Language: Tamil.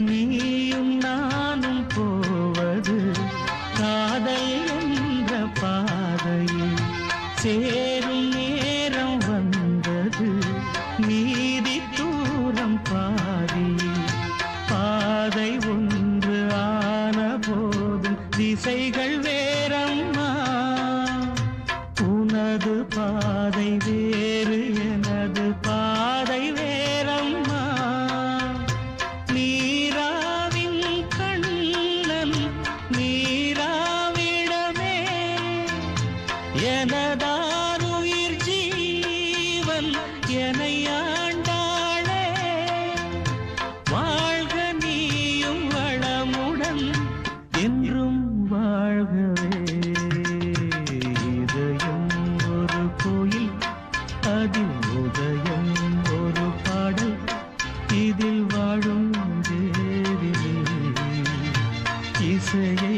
நீயும் நானும் போவது காதல் என்ற பாதையில் சேரும் நேரம் வந்தது நீதி தூரம் பாதியில் பாதை ஒன்று ஆன போதும் திசைகள் வேறம்மா உனது பாதை வேறு எனது பாதை வேறம்மா நீராவின் கண்ணன் நீராவிடமே எனதாருயிர் ஜீவன் என்னை ஆண்டாளே வாழ்க நீயும் வளமுடன் என்றும் வாழ்கவே இதயம் ஒரு கோயில் அதில் உதயம் ஒரு பாடல் இதில் வாழும் தேவிலே இசையை